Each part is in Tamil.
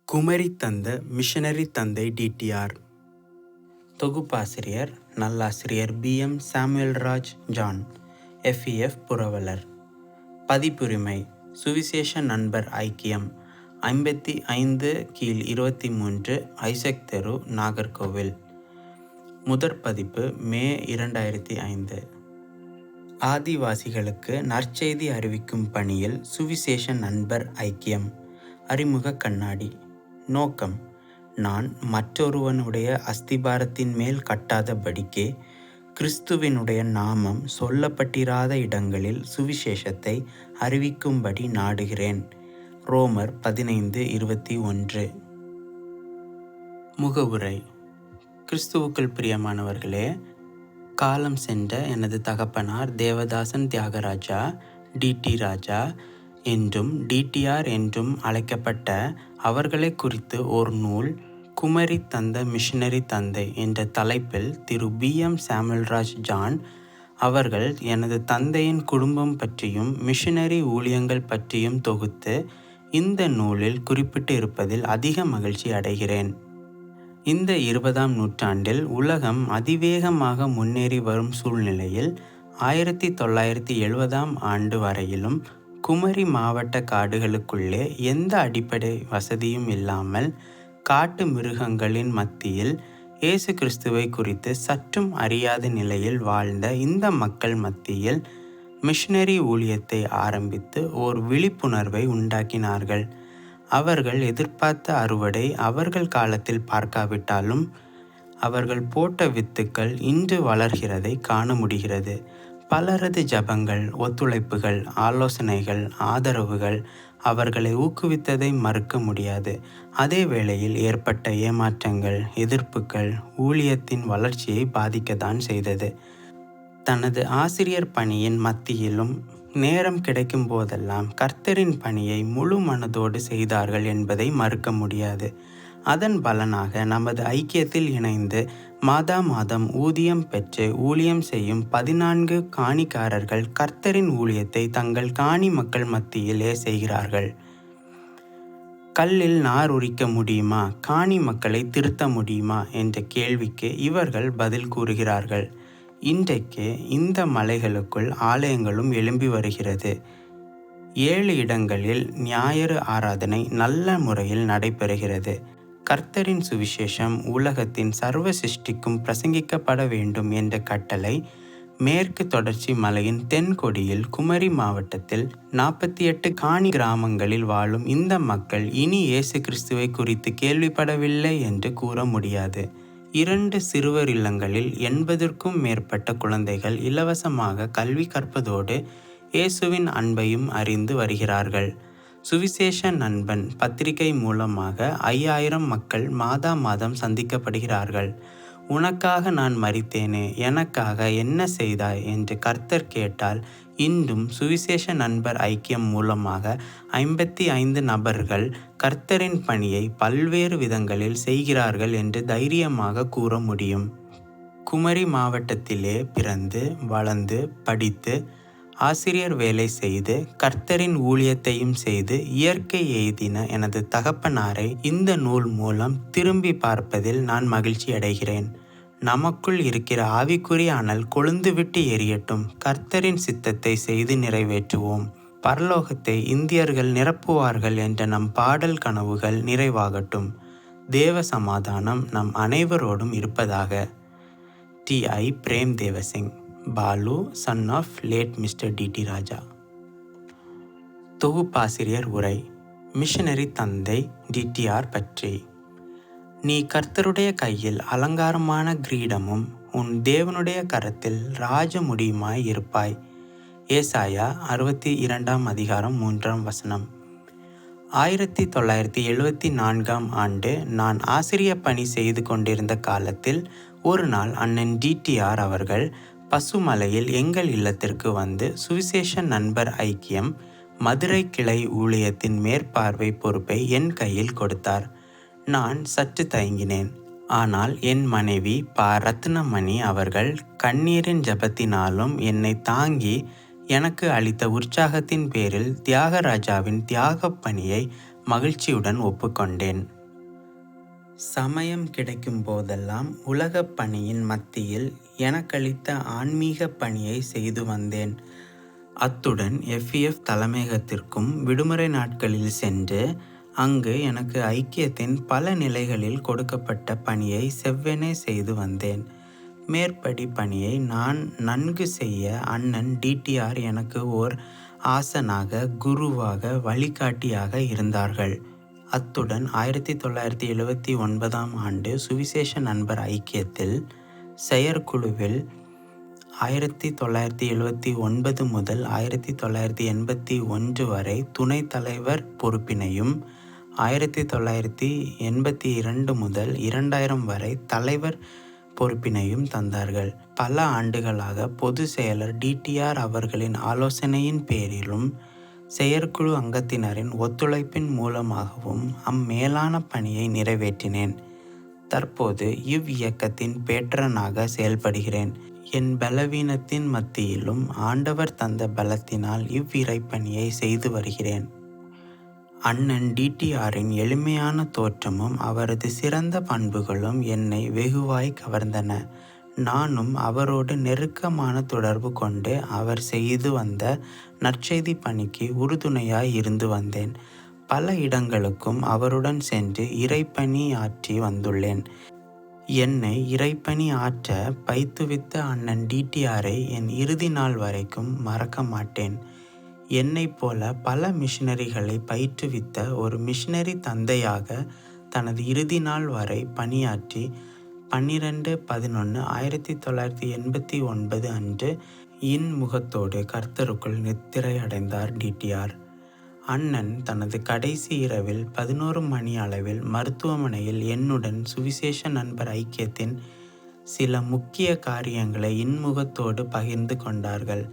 குமரி தந்த மிஷனரி தந்தை டிடிஆர். தொகுப்பாசிரியர் நல்லாசிரியர் BM சாமுவேல்ராஜ் ஜான், FEF புரவலர். பதிப்புரிமை சுவிசேஷ நண்பர் ஐக்கியம், 55/23 ஐசக் தெரு, நாகர்கோவில். முதற் பதிப்பு மே 2005. ஆதிவாசிகளுக்கு நற்செய்தி அறிவிக்கும் பணியில் சுவிசேஷ நண்பர் ஐக்கியம். அறிமுக கண்ணாடி. நோக்கம்: நான் மற்றொருவனுடைய அஸ்திபாரத்தின் மேல் கட்டாதபடிக்கே கிறிஸ்துவினுடைய நாமம் சொல்லப்பட்டிராத இடங்களில் சுவிசேஷத்தை அறிவிக்கும்படி நாடுகிறேன். ரோமர் 15:21. முகவுரை. கிறிஸ்துவுக்குள் பிரியமானவர்களே, காலம் சென்ற எனது தகப்பனார் தேவதாசன் தியாகராஜா, DT ராஜா என்றும் DTR என்றும் அழைக்கப்பட்ட அவர்களை குறித்து ஒரு நூல், குமரி தந்த மிஷனரி தந்தை என்ற தலைப்பில் திரு BM சாமுவேல்ராஜ் ஜான் அவர்கள் எனது தந்தையின் குடும்பம் பற்றியும் மிஷனரி ஊழியங்கள் பற்றியும் தொகுத்து இந்த நூலில் குறிப்பிட்டு இருப்பதில் அதிக மகிழ்ச்சி அடைகிறேன். இந்த 20ஆம் நூற்றாண்டில் உலகம் அதிவேகமாக முன்னேறி வரும் சூழ்நிலையில் 1970ஆம் ஆண்டு வரையிலும் குமரி மாவட்ட காடுகளுக்குள்ளே எந்த அடிப்படை வசதியும் இல்லாமல் காட்டு மிருகங்களின் மத்தியில் இயேசு கிறிஸ்துவை குறித்து சற்றும் அறியாத நிலையில் வாழ்ந்த இந்த மக்கள் மத்தியில் மிஷனரி ஊழியத்தை ஆரம்பித்து ஓர் விழிப்புணர்வை உண்டாக்கினார்கள். அவர்கள் எதிர்பார்த்த அறுவடை அவர்கள் காலத்தில் பார்க்காவிட்டாலும் அவர்கள் போட்ட வித்துக்கள் இன்று வளர்கிறதை காண முடிகிறது. பலரது ஜபங்கள், ஒத்துழைப்புகள், ஆலோசனைகள், ஆதரவுகள் அவர்களை ஊக்குவித்ததை மறுக்க முடியாது. அதே வேளையில் ஏற்பட்ட ஏமாற்றங்கள், எதிர்ப்புகள் ஊழியத்தின் வளர்ச்சியை பாதிக்கத்தான் செய்தது. தனது ஆசிரியர் பணியின் மத்தியிலும் நேரம் கிடைக்கும் போதெல்லாம் கர்த்தரின் பணியை முழு மனதோடு செய்தார்கள் என்பதை மறுக்க முடியாது. அதன் பலனாக நமது ஐக்கியத்தில் இணைந்து மாதம் ஊதியம் பெற்று ஊழியம் செய்யும் 14 காணிக்காரர்கள் கர்த்தரின் ஊழியத்தை தங்கள் காணி மக்கள் மத்தியிலே செய்கிறார்கள். கல்லில் நார் உரிக்க முடியுமா, காணி மக்களை திருத்த முடியுமா என்ற கேள்விக்கு இவர்கள் பதில் கூறுகிறார்கள். இன்றைக்கு இந்த மலைகளுக்குள் ஆலயங்களும் எழும்பி வருகிறது. 7 இடங்களில் ஞாயிறு ஆராதனை நல்ல முறையில் நடைபெறுகிறது. கர்த்தரின் சுவிசேஷம் உலகத்தின் சர்வ சிருஷ்டிக்கும் பிரசங்கிக்கப்பட வேண்டும் என்ற கட்டளை மேற்கு தொடர்ச்சி மலையின் தென்கொடியில் குமரி மாவட்டத்தில் 48 காணி கிராமங்களில் வாழும் இந்த மக்கள் இனி இயேசு கிறிஸ்துவை குறித்து கேள்விப்படவில்லை என்று கூற முடியாது. 2 சிறுவர் இல்லங்களில் 80க்கும் மேற்பட்ட குழந்தைகள் இலவசமாக கல்வி கற்பதோடு இயேசுவின் அன்பையும் அறிந்து வருகிறார்கள். சுவிசேஷ நண்பன் பத்திரிகை மூலமாக 5000 மக்கள் மாதம் சந்திக்கப்படுகிறார்கள். உனக்காக நான் மரித்தேனே, எனக்காக என்ன செய்தாய் என்று கர்த்தர் கேட்டால் இன்றும் சுவிசேஷ நண்பர் ஐக்கியம் மூலமாக 55 நபர்கள் கர்த்தரின் பணியை பல்வேறு விதங்களில் செய்கிறார்கள் என்று தைரியமாக கூற முடியும். குமரி மாவட்டத்திலே பிறந்து வளர்ந்து படித்து ஆசிரியர் வேலை செய்து கர்த்தரின் ஊழியத்தையும் செய்து இயற்கை எய்தின எனது தகப்பனாரை இந்த நூல் மூலம் திரும்பி பார்ப்பதில் நான் மகிழ்ச்சி அடைகிறேன். நமக்குள் இருக்கிற ஆவிக்குரிய அனல் கொழுந்துவிட்டு எரியட்டும். கர்த்தரின் சித்தத்தை செய்து நிறைவேற்றுவோம். பரலோகத்தை இந்தியர்கள் நிரப்புவார்கள் என்ற நம் பாடல் கனவுகள் நிறைவாகட்டும். தேவ சமாதானம் நம் அனைவரோடும் இருப்பதாக. TI Prem Devasingh, Balu, son of late mister DT Raja. தொகுப்பாசிரியர் உரை. மிஷனரி தந்தை DTR பற்றி. நீ கர்த்தருடைய கையில் அலங்காரமான கிரீடமும் உன் தேவனுடைய கரத்தில் ராஜ முடியுமாய் இருப்பாய். ஏசாயா 62:3. 1974ஆம் ஆண்டு நான் ஆசிரிய பணி செய்து கொண்டிருந்த காலத்தில் ஒரு நாள் அண்ணன் DTR அவர்கள் பசுமலையில் எங்கள் இல்லத்திற்கு வந்து சுவிசேஷ நண்பர் ஐக்கியம் மதுரை கிளை ஊழியத்தின் மேற்பார்வை பொறுப்பை என் கையில் கொடுத்தார். நான் சற்று தயங்கினேன். ஆனால் என் மனைவி ரத்னமணி அவர்கள் கண்ணீரின் ஜபத்தினாலும் என்னை தாங்கி எனக்கு அளித்த உற்சாகத்தின் பேரில் தியாகராஜாவின் தியாகப் பணியை மகிழ்ச்சியுடன் ஒப்புக்கொண்டேன். சமயம் கிடைக்கும் போதெல்லாம் உலகப் பணியின் மத்தியில் எனக்களித்த ஆன்மீக பணியை செய்து வந்தேன். அத்துடன் FEF தலைமையகத்திற்கும் விடுமுறை நாட்களில் சென்று அங்கு எனக்கு ஐக்கியத்தின் பல நிலைகளில் கொடுக்கப்பட்ட பணியை செவ்வனே செய்து வந்தேன். மேற்படி பணியை நான் நன்கு செய்ய அண்ணன் DTR எனக்கு ஓர் ஆசனாக, குருவாக, வழிகாட்டியாக இருந்தார்கள். அத்துடன் 1979 ஆண்டு சுவிசேஷ நண்பர் ஐக்கியத்தில் செயற்குழுவில் 1979 முதல் 1981 வரை துணைத் தலைவர் பொறுப்பினையும் 1982 முதல் 2000 வரை தலைவர் பொறுப்பினையும் தந்தார்கள். பல ஆண்டுகளாக பொது செயலர் DTR அவர்களின் ஆலோசனையின் பேரிலும் செயற்குழு அங்கத்தினரின் ஒத்துழைப்பின் மூலமாகவும் அம்மேலான பணியை நிறைவேற்றினேன். தற்போது இவ்வியக்கத்தின் பேட்ரனாக செயல்படுகிறேன். என் பலவீனத்தின் மத்தியிலும் ஆண்டவர் தந்த பலத்தினால் இவ்விறைப்பணியை செய்து வருகிறேன். அண்ணன் DTRின் எளிமையான தோற்றமும் அவரது சிறந்த பண்புகளும் என்னை வெகுவாய் கவர்ந்தன. நானும் அவரோடு நெருக்கமான தொடர்பு கொண்டு அவர் செய்து வந்த நற்செய்தி பணிக்கு உறுதுணையாய் இருந்து வந்தேன். பல இடங்களுக்கும் அவருடன் சென்று இறைப்பணி ஆற்றி வந்துள்ளேன். என்னை இறைப்பணி ஆற்ற பயிற்றுவித்த அண்ணன் DTRை என் இறுதி நாள் வரைக்கும் மறக்க மாட்டேன். என்னைப் போல பல மிஷனரிகளை பயிற்றுவித்த ஒரு மிஷனரி தந்தையாக தனது இறுதி நாள் வரை பணியாற்றி 12/11/1989 அன்று இன்முகத்தோடு கர்த்தருக்குள் நித்திரை அடைந்தார் DTR. அண்ணன் தனது கடைசி இரவில் 11 மணி அளவில் மருத்துவமனையில் என்னுடன் சுவிசேஷ நண்பர் ஐக்கியத்தின் சில முக்கிய காரியங்களை இன்முகத்தோடு பகிர்ந்து கொண்டார்கள்.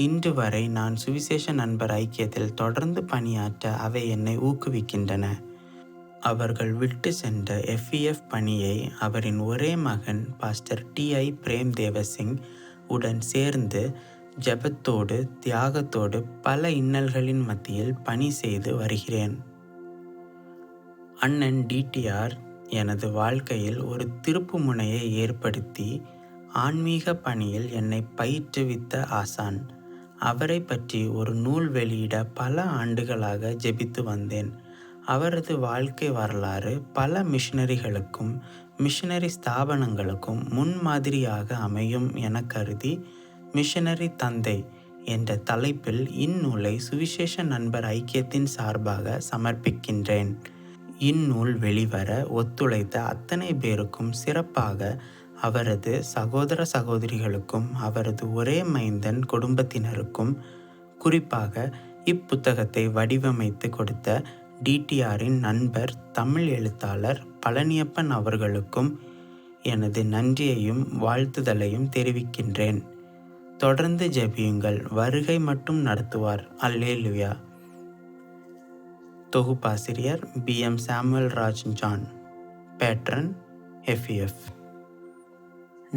இன்று வரை நான் சுவிசேஷ நண்பர் ஐக்கியத்தில் தொடர்ந்து பணியாற்ற அவை என்னை ஊக்குவிக்கின்றன. அவர்கள் விட்டு சென்ற FEF பணியை அவரின் ஒரே மகன் பாஸ்டர் TI பிரேம் தேவசிங் உடன் சேர்ந்து ஜெபத்தோடு தியாகத்தோடு பல இன்னல்களின் மத்தியில் பணி செய்து வருகிறேன். அண்ணன் DTR எனது வாழ்க்கையில் ஒரு திருப்பு முனையை ஏற்படுத்தி ஆன்மீக பணியில் என்னை பயிற்றுவித்த ஆசான். அவரை பற்றி ஒரு நூல் வெளியிட பல ஆண்டுகளாக ஜெபித்து வந்தேன். அவரது வாழ்க்கை வரலாறு பல மிஷனரிகளுக்கும் மிஷனரி ஸ்தாபனங்களுக்கும் முன்மாதிரியாக அமையும் என கருதி மிஷனரி தந்தை என்ற தலைப்பில் இந்நூலை சுவிசேஷ நண்பர் ஐக்கியத்தின் சார்பாக சமர்ப்பிக்கின்றேன். இந்நூல் வெளிவர ஒத்துழைத்த அத்தனை பேருக்கும், சிறப்பாக அவரது சகோதர சகோதரிகளுக்கும் அவரது ஒரே மைந்தன் குடும்பத்தினருக்கும், குறிப்பாக இப்புத்தகத்தை வடிவமைத்து கொடுத்த DTRின் நண்பர் தமிழ் எழுத்தாளர் பழனியப்பன் அவர்களுக்கும் எனது நன்றியையும் வாழ்த்துதலையும் தெரிவிக்கின்றேன். தொடர்ந்து ஜெபியுங்கள், வருகை மட்டும் நடத்துவார். அல்லேலூயா. தொகுப்பாசிரியர் BM Samuel Raj John. Patron FEF.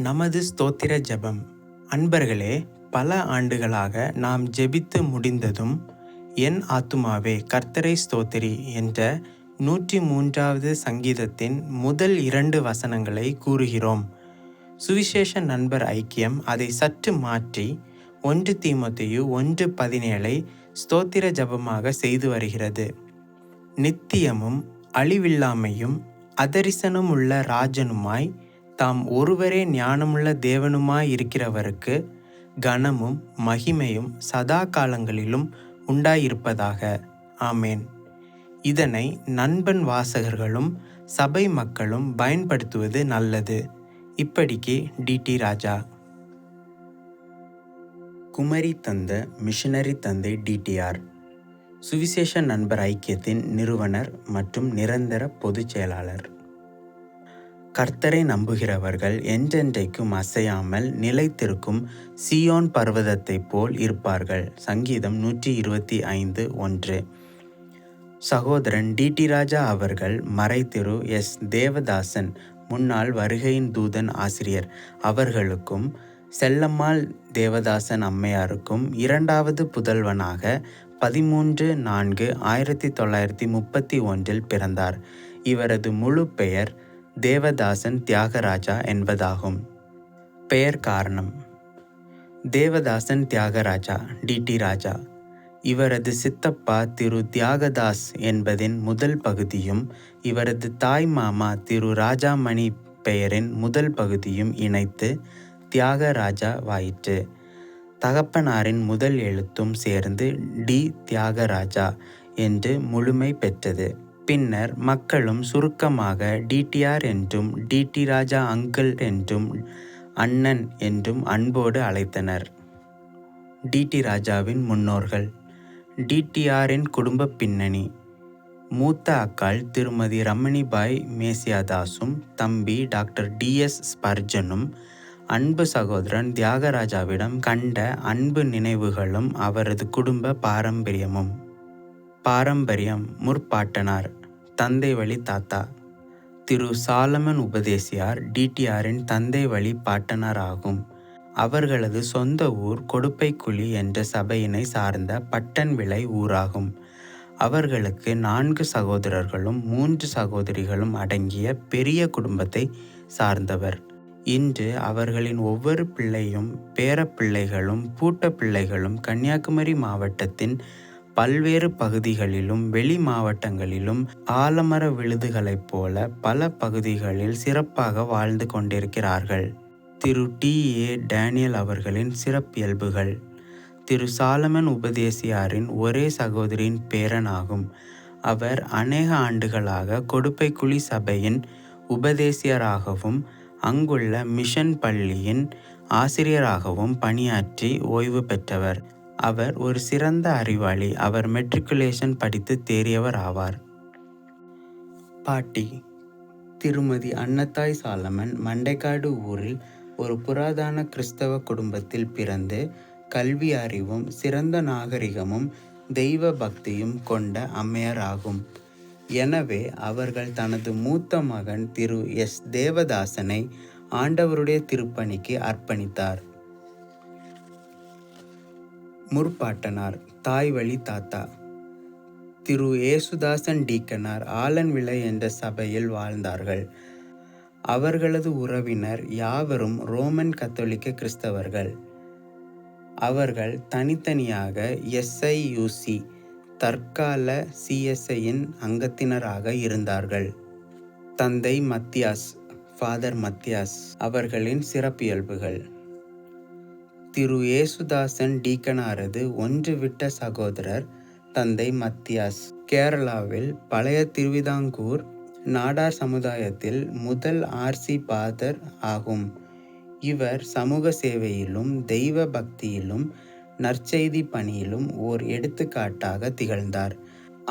நமது ஸ்தோத்திர ஜெபம். அன்பர்களே, பல ஆண்டுகளாக நாம் ஜெபித்து முடிந்ததும் என் ஆத்துமாவே கர்த்தரை ஸ்தோத்திரி என்ற 103வது சங்கீதத்தின் முதல் 2 வசனங்களை கூறுகிறோம். சுவிசேஷ நண்பர் ஐக்கியம் அதை சற்று மாற்றி 1 தீமோத்தேயு 1:17 ஸ்தோத்திர ஜெபமாக செய்து வருகிறது. நித்தியமும் அழிவில்லாமையும் அதரிசனமுள்ள ராஜனுமாய் தாம் ஒருவரே ஞானமுள்ள தேவனுமாய் இருக்கிறவருக்கு கனமும் மகிமையும் சதா காலங்களிலும் உண்டாயிருப்பதாக. ஆமேன். இதனை நண்பன் வாசகர்களும் சபை மக்களும் பயன்படுத்துவது நல்லது. இப்படிக்கு DT ராஜா. குமரி தந்த மிஷனரி தந்தை DTR, சுவிசேஷ நண்பர் ஐக்கியத்தின் நிறுவனர் மற்றும் நிரந்தர பொதுச் செயலாளர். கர்த்தரை நம்புகிறவர்கள் என்றென்றைக்கும் அசையாமல் நிலைத்திருக்கும் சீயோன் பர்வதத்தைப் போல் இருப்பார்கள். சங்கீதம் 125:1. சகோதரன் DT ராஜா அவர்கள், மறைத்திரு S. தேவதாசன், முன்னாள் வருகையின் தூதன் ஆசிரியர் அவர்களுக்கும் செல்லம்மாள் தேவதாசன் அம்மையாருக்கும் 2வது புதல்வனாக 13/4/1931 பிறந்தார். இவரது முழு பெயர் தேவதாசன் தியாகராஜா என்பதாகும். பெயர் காரணம்: தேவதாசன் தியாகராஜா டி.டி. ராஜா. இவரது சித்தப்பா திரு தியாகதாஸ் என்பதின் முதல் பகுதியும் இவரது தாய் மாமா திரு ராஜாமணி பெயரின் முதல் பகுதியும் இணைத்து தியாகராஜா வாயிற்று. தகப்பனாரின் முதல் எழுத்தும் சேர்ந்து டி. தியாகராஜா என்று முழுமை பெற்றது. பின்னர் மக்களும் சுருக்கமாக டிடிஆர் என்றும் டி.டி. ராஜா அங்கிள் என்றும் அண்ணன் என்றும் அன்போடு அழைத்தனர். டி.டி. ராஜாவின் முன்னோர்கள். டிடிஆரின் குடும்ப பின்னணி: மூத்த அக்காள் திருமதி ரமணிபாய் மேசியாதாசும் தம்பி டாக்டர் டி.எஸ். ஸ்பர்ஜனும் அன்பு சகோதரன் தியாகராஜாவிடம் கண்ட அன்பு நினைவுகளும் அவரது குடும்ப பாரம்பரியமும். பாரம்பரியம்: முற்பாட்டனார், தந்தை வழி தாத்தா திரு சாலமன் உபதேசியார் டிடிஆரின் தந்தை வழி பாட்டனார் ஆகும். அவர்களது சொந்த ஊர் கொடுப்பைக்குழி என்ற சபையினை சார்ந்த பட்டன்விளை ஊராகும். அவர்களுக்கு 4 சகோதரர்களும் 3 சகோதரிகளும் அடங்கிய பெரிய குடும்பத்தை சார்ந்தவர். இன்று அவர்களின் ஒவ்வொரு பிள்ளையும் பேரப்பிள்ளைகளும் பூட்ட பிள்ளைகளும் கன்னியாகுமரி மாவட்டத்தின் பல்வேறு பகுதிகளிலும் வெளி மாவட்டங்களிலும் ஆலமர விழுதுகளைப் போல பல பகுதிகளில் சிறப்பாக வாழ்ந்து கொண்டிருக்கிறார்கள். திரு டி.ஏ. டேனியல் அவர்களின் சிறப்பியல்புகள்: திரு சாலமன் உபதேசியாரின் ஒரே சகோதரியின் பேரன் ஆகும். அவர் அநேக ஆண்டுகளாக கொடுப்பைக்குழி சபையின் உபதேசியராகவும் அங்குள்ள மிஷன் பள்ளியின் ஆசிரியராகவும் பணியாற்றி ஓய்வு பெற்றவர். அவர் ஒரு சிறந்த அறிவாளி. அவர் மெட்ரிகுலேஷன் படித்து தேறியவர் ஆவார். பாட்டி: திருமதி அன்னத்தாய் சாலமன் மண்டைக்காடு ஊரில் ஒரு புராதன கிறிஸ்தவ குடும்பத்தில் பிறந்து கல்வி அறிவும் சிறந்த நாகரிகமும் தெய்வ பக்தியும் கொண்ட அம்மையார் ஆகும். எனவே அவர்கள் தனது மூத்த மகன் திரு எஸ். தேவதாசனை ஆண்டவருடைய திருப்பணிக்கு அர்ப்பணித்தார். முற்பாட்டனார், தாய் வழி தாத்தா திரு ஏசுதாசன் டீக்கனார் ஆலன்விளை என்ற சபையில் வாழ்ந்தார்கள். அவர்களது உறவினர் யாவரும் ரோமன் கத்தோலிக்க கிறிஸ்தவர்கள். அவர்கள் தனித்தனியாக எஸ்ஐயுசி தற்கால சிஎஸ்ஐயின் அங்கத்தினராக இருந்தார்கள். தந்தை மத்தியாஸ், ஃபாதர் மத்தியாஸ் அவர்களின் சிறப்பியல்புகள்: திரு ஏசுதாசன் டீக்கனாரது ஒன்றுவிட்ட சகோதரர் தந்தை மத்தியாஸ். கேரளாவில் பழைய திருவிதாங்கூர் நாடார் சமுதாயத்தில் முதல் ஆர்சி பாதர் ஆகும். இவர் சமூக சேவையிலும் தெய்வ பக்தியிலும் நற்செய்தி பணியிலும் ஓர் எடுத்துக்காட்டாக திகழ்ந்தார்.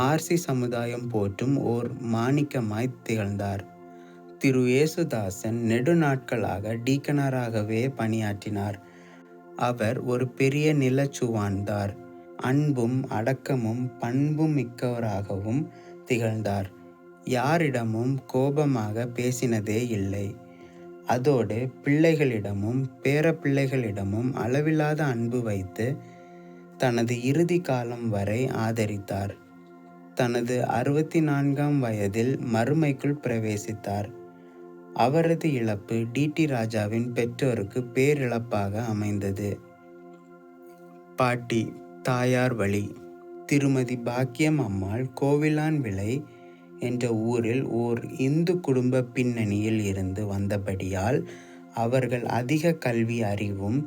ஆர்சி சமுதாயம் போற்றும் ஓர் மாணிக்கமாய் திகழ்ந்தார். திரு ஏசுதாசன் நெடுநாட்களாக டீக்கனராகவே பணியாற்றினார். அவர் ஒரு பெரிய நிலச்சுவான்தார். அன்பும் அடக்கமும் பண்பும் மிக்கவராகவும் திகழ்ந்தார். யாரிடமும் கோபமாக பேசினதே இல்லை. அதோடு பிள்ளைகளிடமும் பேரப்பிள்ளைகளிடமும் அளவில்லாத அன்பு வைத்து தனது இறுதி காலம் வரை ஆதரித்தார். தனது 64ஆம் வயதில் மறுமைக்குள் பிரவேசித்தார். அவரது இழப்பு டி.டி. ராஜாவின் பெற்றோருக்கு பேரிழப்பாக அமைந்தது. பாட்டி, தாயார் வழி: திருமதி பாக்கியம் அம்மாள் கோவிலான்விளை என்ற ஊரில் ஓர் இந்து குடும்ப பின்னணியில் இருந்து வந்தபடியால் அவர்கள் அதிக கல்வி அறிவும்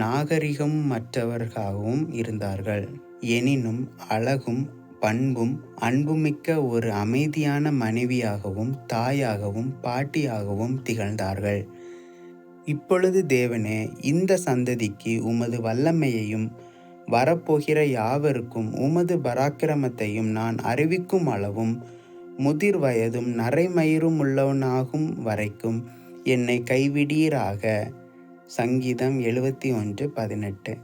நாகரிகம் மற்றவர்களாகவும் இருந்தார்கள். எனினும் அழகும் பண்பும் அன்புமிக்க ஒரு அமைதியான மனைவியாகவும் தாயாகவும் பாட்டியாகவும் திகழ்ந்தார்கள். இப்பொழுது தேவனே, இந்த சந்ததிக்கு உமது வல்லமையையும் வரப்போகிற யாவருக்கும் உமது பராக்கிரமத்தையும் நான் அறிவிக்கும் அளவும் முதிர் வயதும் நரைமயிரும் உள்ளவனாகும் வரைக்கும் என்னை கைவிடீராக. சங்கீதம் 71:18.